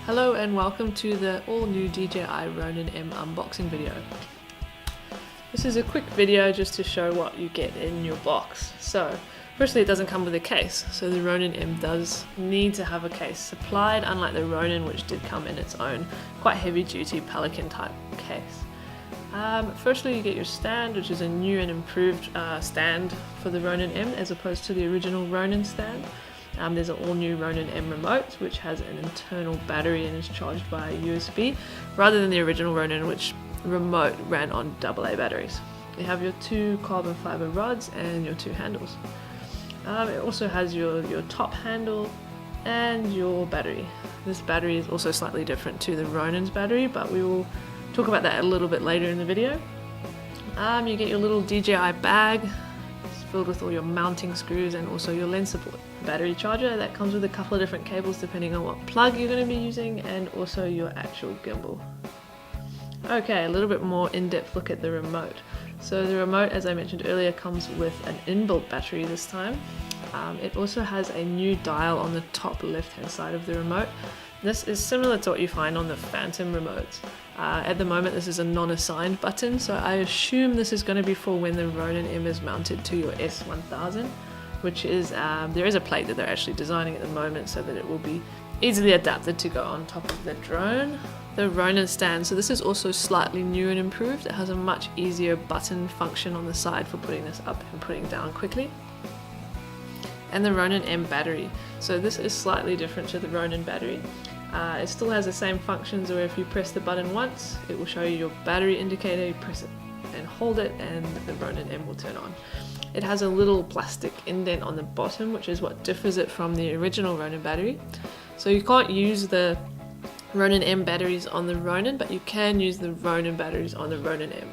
Hello and welcome to the all new DJI Ronin M unboxing video. This is a quick video just to show what you get in your box. So firstly, it doesn't come with a case, so the Ronin M does need to have a case supplied, unlike the Ronin, which did come in its own quite heavy duty Pelican type case. Firstly, you get your stand, which is a new and improved stand for the Ronin M as opposed to the original Ronin stand. There's an all-new Ronin M remote, which has an internal battery and is charged via USB, rather than the original Ronin, which remote ran on AA batteries. You have your two carbon fiber rods and your two handles. It also has your top handle and your battery. This battery is also slightly different to the Ronin's battery, but we will talk about that a little bit later in the video. You get your little DJI bag. It's filled with all your mounting screws and also your lens support. Battery charger that comes with a couple of different cables depending on what plug you're going to be using, and also your actual gimbal. Okay, a little bit more in-depth look at the remote. So the remote, as I mentioned earlier, comes with an inbuilt battery this time. It also has a new dial on the top left-hand side of the remote. This is similar to what you find on the Phantom remotes. At the moment, this is a non-assigned button, so I assume this is going to be for when the Ronin M is mounted to your S1000. Which is, there is a plate that they're actually designing at the moment so that it will be easily adapted to go on top of the drone. The Ronin stand, so this is also slightly new and improved. It has a much easier button function on the side for putting this up and putting down quickly. And the Ronin M battery, so this is slightly different to the Ronin battery. It still has the same functions where if you press the button once, it will show you your battery indicator, you press it and hold it and the Ronin M will turn on. It has a little plastic indent on the bottom, which is what differs it from the original Ronin battery. So you can't use the Ronin M batteries on the Ronin, but you can use the Ronin batteries on the Ronin M.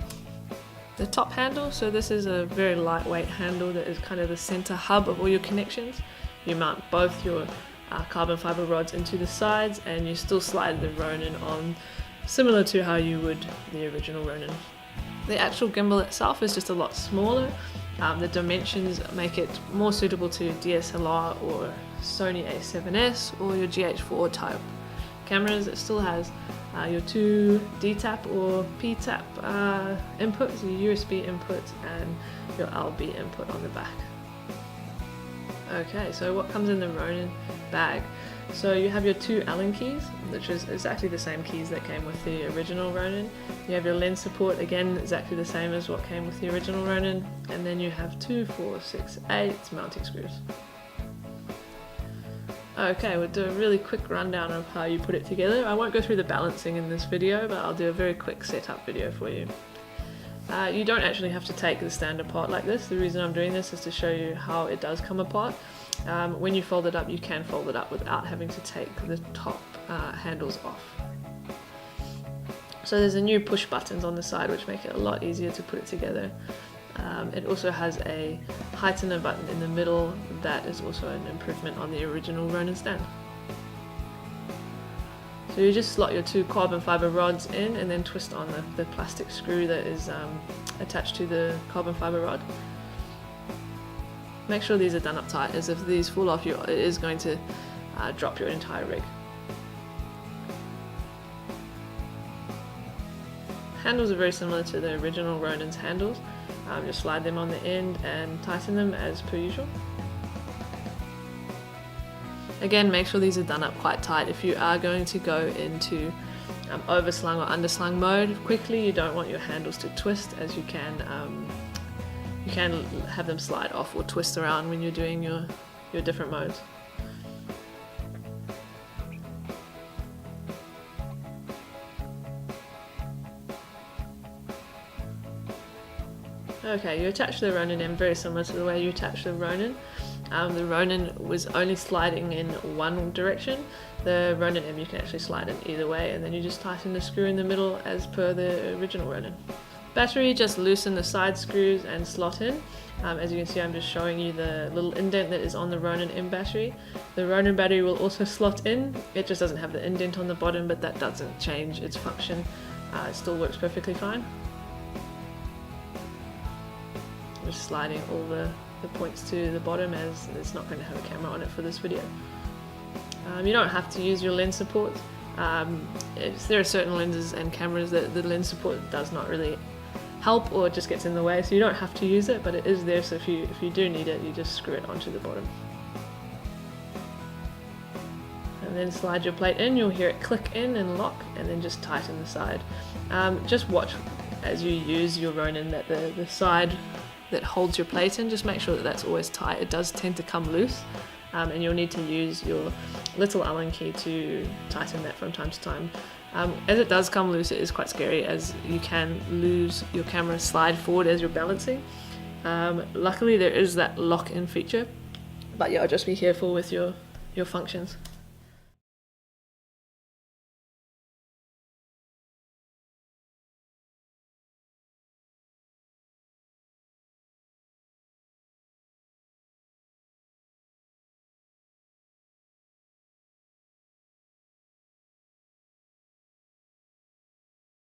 The top handle, so this is a very lightweight handle that is kind of the center hub of all your connections. You mount both your carbon fiber rods into the sides and you still slide the Ronin on, similar to how you would the original Ronin. The actual gimbal itself is just a lot smaller. The dimensions make it more suitable to DSLR or Sony A7s or your GH4 type cameras. It still has your two D-tap or P-tap inputs, your USB input and your LB input on the back. Okay, so what comes in the Ronin bag? So you have your two Allen keys, which is exactly the same keys that came with the original Ronin. You have your lens support, again exactly the same as what came with the original Ronin. And then you have 2, 4, 6, 8 mounting screws. Okay, we'll do a really quick rundown of how you put it together. I won't go through the balancing in this video, but I'll do a very quick setup video for you. You don't actually have to take the stand apart like this. The reason I'm doing this is to show you how it does come apart. When you fold it up, you can fold it up without having to take the top handles off. So there's a new push buttons on the side which make it a lot easier to put it together. It also has a heightener button in the middle that is also an improvement on the original Ronin stand. So you just slot your two carbon fiber rods in and then twist on the plastic screw that is attached to the carbon fiber rod. Make sure these are done up tight, as if these fall off, it is going to drop your entire rig. Handles are very similar to the original Ronin's handles. Just slide them on the end and tighten them as per usual. Again, make sure these are done up quite tight. If you are going to go into overslung or underslung mode quickly, you don't want your handles to twist, as you can have them slide off or twist around when you're doing your different modes. Okay, you attach the Ronin M very similar to the way you attach the Ronin. The Ronin was only sliding in one direction. The Ronin M you can actually slide in either way, and then you just tighten the screw in the middle as per the original Ronin. Battery, just loosen the side screws and slot in. As you can see, I'm just showing you the little indent that is on the Ronin M battery. The Ronin battery will also slot in. It just doesn't have the indent on the bottom, but that doesn't change its function. It still works perfectly fine. I'm just sliding all the points to the bottom, as it's not going to have a camera on it for this video. You don't have to use your lens support. There are certain lenses and cameras that the lens support does not really help, or it just gets in the way, so you don't have to use it, but it is there, so if you do need it, you just screw it onto the bottom. And then slide your plate in, you'll hear it click in and lock, and then just tighten the side. Just watch as you use your Ronin that the side that holds your plate in, just make sure that that's always tight. It does tend to come loose, and you'll need to use your little Allen key to tighten that from time to time. As it does come loose, it is quite scary, as you can lose your camera slide forward as you're balancing. Luckily there is that lock-in feature, but yeah, just be careful with your functions.